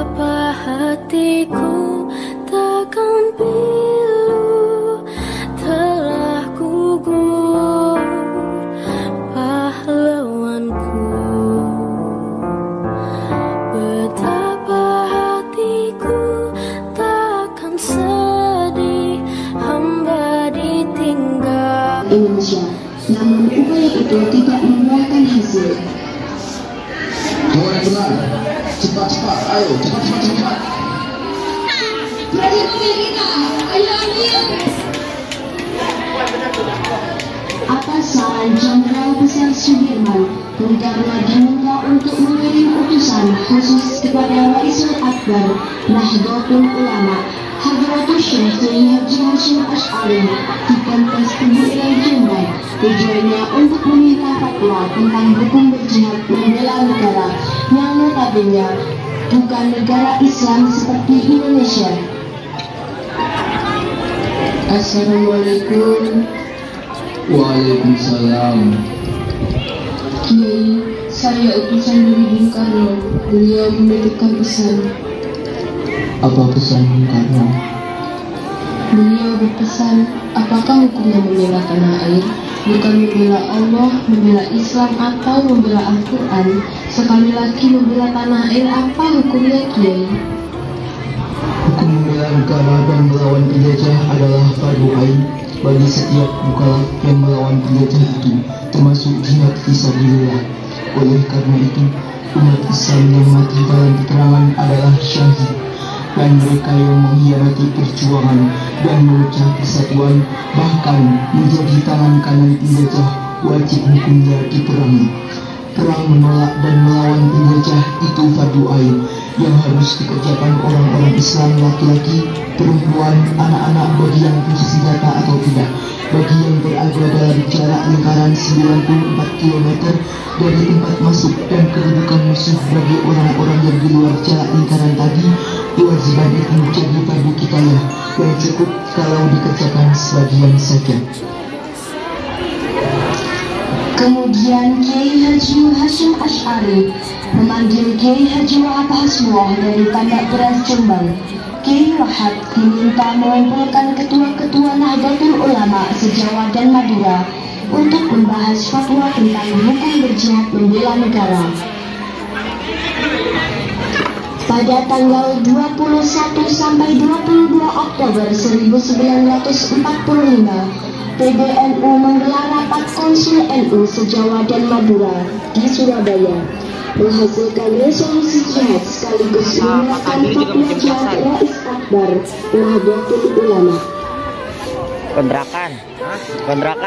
Betapa hatiku takkan pilu, telah gugur pahlawanku. Betapa hatiku takkan sedih, hamba ditinggal Indonesia. Namun upaya itu tidak membuahkan hasil. Jawab yang benar. Cepat, ayo, cepat. Jadi mobil kita, ayo ambil. Atas saran Jenderal Besar Sudirman, Bung Karno diminta untuk mengirim utusan khusus kepada Raisul Akbar Nahdlatul Ulama Hadratus Syekh Haji Hasyim Asy'ari di Ponpes Tebu Ireng Jombang. Tujuannya untuk meminta fatwa tentang hukum berjihad membela negara yang notabene bukan negara Islam seperti Indonesia. Assalamualaikum. Waalaikumsalam. Kiai, saya utusan dari Bung Karno. Beliau menitipkan pesan. Apa pesan Bung Karno? Beliau berpesan, apakah hukumnya membela tanah air? Bukan membela Allah, membela Islam, atau membela Al-Quran? Sekali lagi membela tanah air, apa hukumnya, Kiai? Hukum membela negara dan melawan penjajah adalah fardu ain bagi setiap mukallaf yang melawan penjajah itu, termasuk jihad fisabilillah. Oleh karena itu, umat Islam yang mati dalam peperangan adalah syahid, dan mereka yang mengkhianati perjuangan dan memecah persatuan, bahkan menjadi tangan kanan penjajah, wajib hukumnya diperangi. Perang menolak dan melawan penjajah itu fardu ain yang harus dikerjakan orang-orang Islam, laki-laki, perempuan, anak-anak, bagi yang bersenjata atau tidak, bagi yang berada dalam jarak lingkaran 94 km dari tempat masuk, dan kedudukan musuh bagi orang-orang yang di luar jarak lingkaran tadi. Kewajiban itu menjadi fardu kifayah yang cukup kalau dikerjakan sebagian saja. Kemudian Kiai Haji Hasyim Asy'ari memanggil Kiai Haji Wahab Hasbuah dari Tandak Beras Jombang. Kiai Wahab diminta mengumpulkan ketua-ketua Nahdlatul Ulama se-Jawa dan Madura untuk membahas fatwa tentang hukum berjihad membela negara. Pada tanggal 21 sampai 22 Oktober 1945, PBNU menggelar rapat Konsul NU se-Jawa dan Madura di Surabaya, menghasilkan resolusi jihad sekaligus mengeluarkan fatwa jihad Rais Akbar Nahdlatul Ulama. Kontrakan.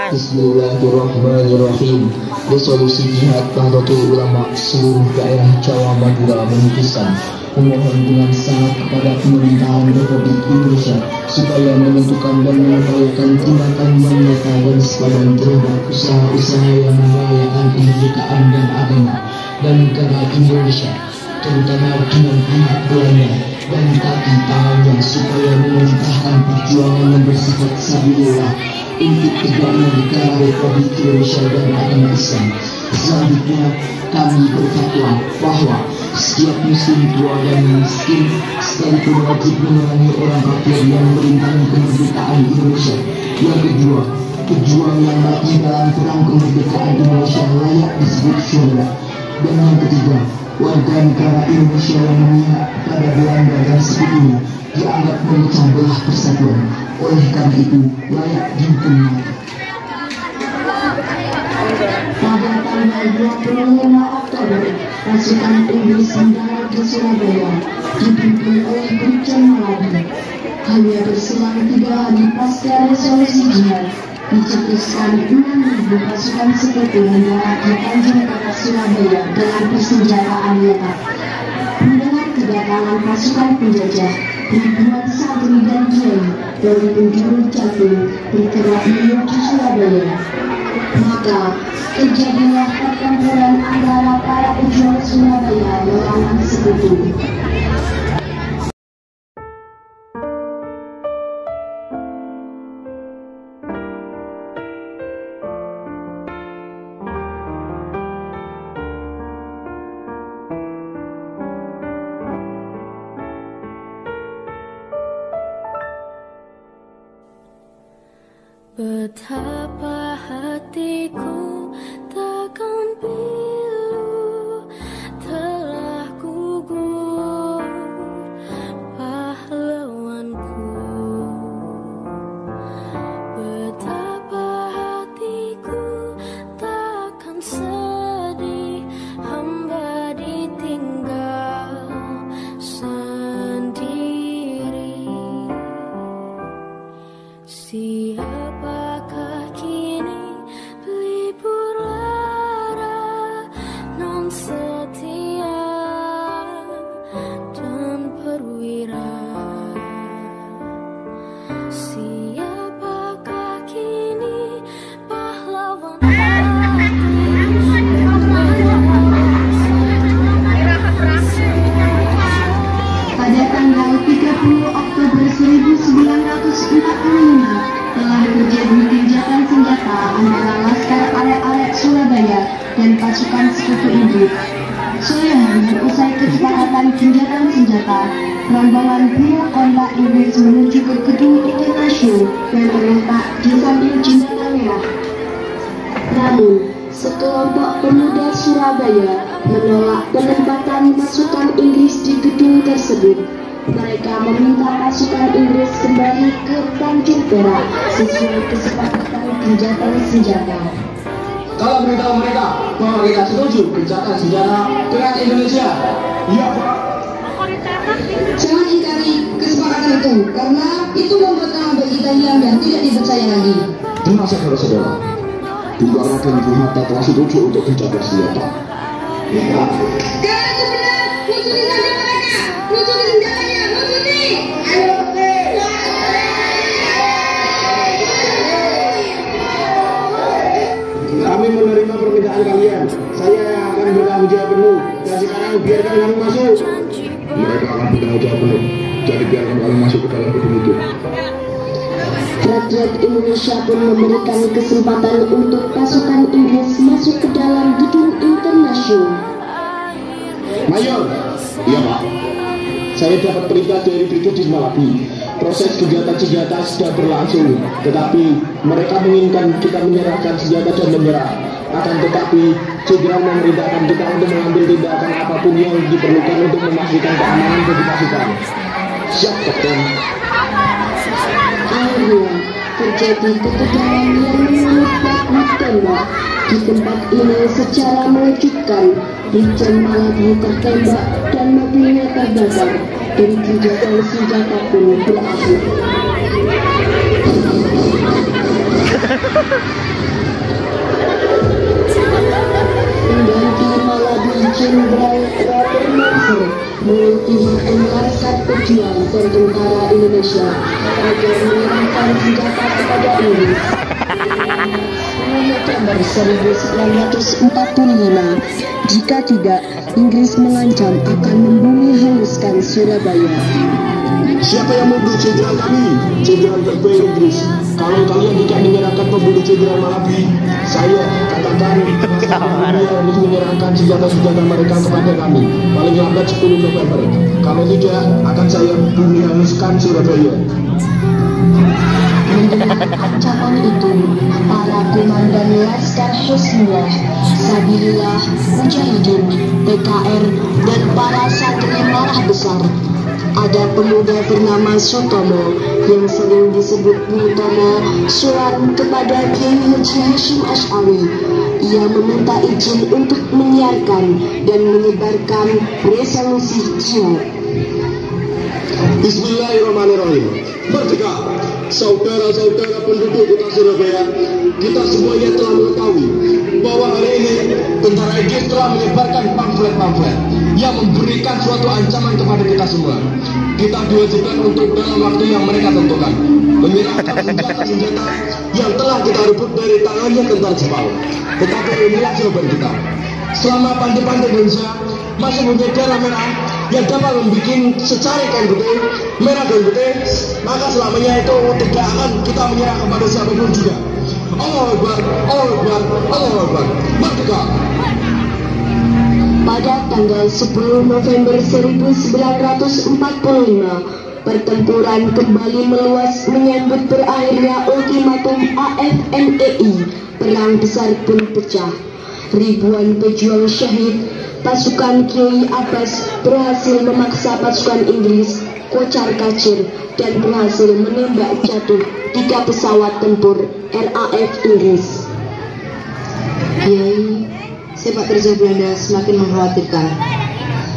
Bismillahirrahmanirrahim. Resolusi jihad Nahdlatul Ulama seluruh daerah Jawa Madura memutuskan memohon dengan sangat kepada pemerintahan Republik Indonesia supaya menentukan dan mengupayakan tindakan yang nyata dan sepadan terhadap usaha-usaha yang membahayakan kemerdekaan dan agama dan negara Indonesia, terutama dengan pihak Belanda dan kaki tangannya, supaya memerintahkan perjuangan yang bersifat sabilillah untuk tegaknya negara Republik Indonesia dan agama Islam. Selanjutnya, kami berfatwa bahwa setiap muslim tua dan miskin sekalipun wajib memerangi orang kafir yang merintangi kemerdekaan Indonesia. Yang kedua, pejuang yang mati dalam perang kemerdekaan Indonesia layak disebut syuhada. Dan yang ketiga, warga negara Indonesia yang memihak pada Belanda dan sekutunya dianggap memecah belah persatuan. Oleh karena itu, layak dihukum mati. Pada tanggal 25 Oktober, pasukan Inggris mendarat di Surabaya, dipimpin oleh Brigjen Maladi. Hanya berselang 3 hari pasca resolusi jihad, dicetuskan 6.000 pasukan sekutu mendarat di Tanjung Perak Surabaya dengan persenjataan lengkap. Mendengar kedatangan pasukan penjajah, ribuan santri dan kiai dari penjuru Jatim bergerak menuju Surabaya. Maka terjadilah pertempuran antara para pejuang Surabaya melawan sekutu. Betapa hatiku takkan pilu, telah gugur pahlawanku. Betapa hatiku takkan sedih, hamba ditinggal sendiri. Siapakah kini pelipur lara, non setia dan perwira? Siapakah kini pahlawan Pada tanggal 30 Oktober 1945 telah terjadi gencatan senjata antara Laskar Arek-Arek Surabaya dan pasukan Sekutu Inggris. Sore hari usai kesepakatan gencatan senjata, rombongan Bimo Kontak Inggris menuju ke gedung Internasional yang terletak di samping Jembatan Merah. Namun, sekelompok pemuda Surabaya menolak penempatan pasukan Inggris di gedung tersebut. Mereka meminta pasukan Inggris kembali ke Tanjung Perak sesuai kesepakatan gencatan senjata. Kalau beritahu mereka bahwa kita setuju gencatan senjata dengan Indonesia. Iya, Pak. Jangan ingkari kesepakatan itu, karena itu membuat nama baik kita hilang dan tidak dipercaya lagi. Tenang saudara-saudara, Tunggal Raden Bung Hatta telah setuju untuk gencatan senjata. Ya, Pak. Kalau itu benar, musuhi saja mereka. Musuhi senjatanya, musuhi. Ayo, kami menerima permintaan kalian. Saya akan bertanggung jawab penuh. Dan sekarang biarkan kami masuk. Mereka akan bertanggung jawab penuh. Jadi biarkan kami masuk ke dalam gedung itu. Rakyat Indonesia pun memberikan kesempatan untuk pasukan Inggris masuk ke dalam gedung Internasional. Mayor, iya Pak. Saya dapat perintah dari Brigadir Malabi. Proses gencatan senjata sudah berlangsung, tetapi mereka menginginkan kita menyerahkan senjata dan menyerah. Akan tetapi Jenderal memerintahkan kita untuk mengambil tindakan apapun yang diperlukan untuk memastikan keamanan bagi pasukan. Siap, Kapten. Akhirnya terjadi ketegangan yang menurut baku tembak di tempat ini secara mengejutkan. Brigjen Malabi tertembak dan mobilnya terbakar dan gencatan senjata pun berakhir. Pengganti Malabi Jenderal Robert Mercer mengultimatum Laskar Pejuang dan Tentara Indonesia agar menyerahkan senjata kepada Inggris. 10 November 1945, jika tidak, Inggris mengancam akan membumi hanguskan Surabaya. Siapa yang membunuh jenderal kami? Jenderal terbaik Inggris. Kalau kalian tidak menyerahkan pembunuh Jenderal Malabi, saya katakan saya harus menyerahkan senjata-senjata mereka kepada kami. Paling lambat 10 November. Kalau tidak, akan saya bumi hanguskan Surabaya. Mendengar ancaman itu, para komandan Laskar Husnullah, Sabilillah, Mujahidin, PKR, dan para santri marah besar. Ada pemuda bernama Sutomo yang sering disebut Bung Tomo surat kepada Kiai Haji Hashim Asy'ari. Ia meminta izin untuk menyiarkan dan menyebarkan resolusi jihad. Bismillahirrahmanirrahim. Merdeka, saudara-saudara penduduk kota Surabaya, kita semuanya telah mengetahui bahwa hari ini tentara Inggris telah menyebarkan pamflet-pamflet yang memberikan suatu ancaman kepada kita semua. Kita diwajibkan untuk dalam waktu yang mereka tentukan menyerahkan senjata-senjata yang telah kita rebut dari tangannya tentara Jepang. Tetapi inilah jawaban kita. Selama pantai-pantai Indonesia masih punya darah merah yang dapat membuat secari kain putih, merah dan putih, maka selamanya itu tidak akan kita menyerah kepada siapapun juga. Allahu Akbar, Allahu Akbar, Allahu Akbar. Merdeka. Pada tanggal 10 November 1945, Pertempuran kembali meluas menyambut berakhirnya ultimatum AFNEI. Perang besar pun pecah. Ribuan pejuang syahid. Pasukan Kiai Abbas berhasil memaksa pasukan Inggris kocar-kacir dan berhasil menembak jatuh 3 pesawat tempur RAF Inggris. Kiai, sepak terjang Belanda semakin mengkhawatirkan.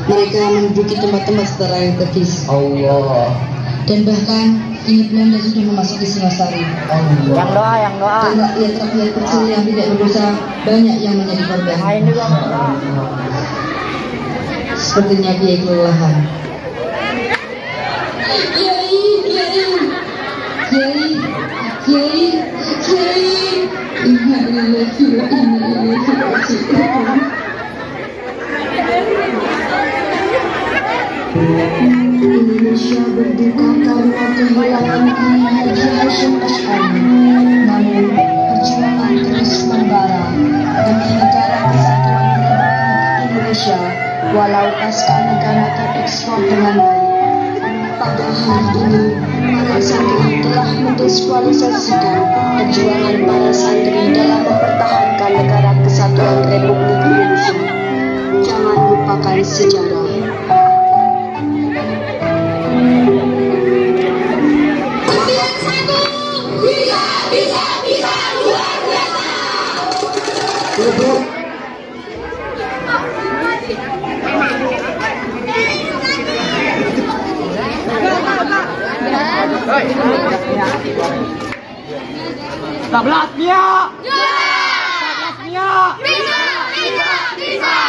Mereka menduduki tempat-tempat strategis. Allah. Dan bahkan kini Belanda sudah memasuki Singasari. Yang doa, yang doa. Dan rakyat-rakyat kecil yang tidak berdosa banyak yang menjadi korban. Main juga doa. Sepertinya Kiai kelelahan. Kiai. Indonesia berduka karena kehilangan Kiai Haji Hasyim Asy'ari. Namun perjuangan terus membara demi negara kesatuan Republik Indonesia. Walau pasca negara terekspor dengan baik. Pada hari ini, para santri telah mendiskualifikasikan perjuangan para santri dalam mempertahankan negara kesatuan Republik Indonesia. Jangan lupakan sejarah. Tablas dia. Juara! Tablas dia. Bisa!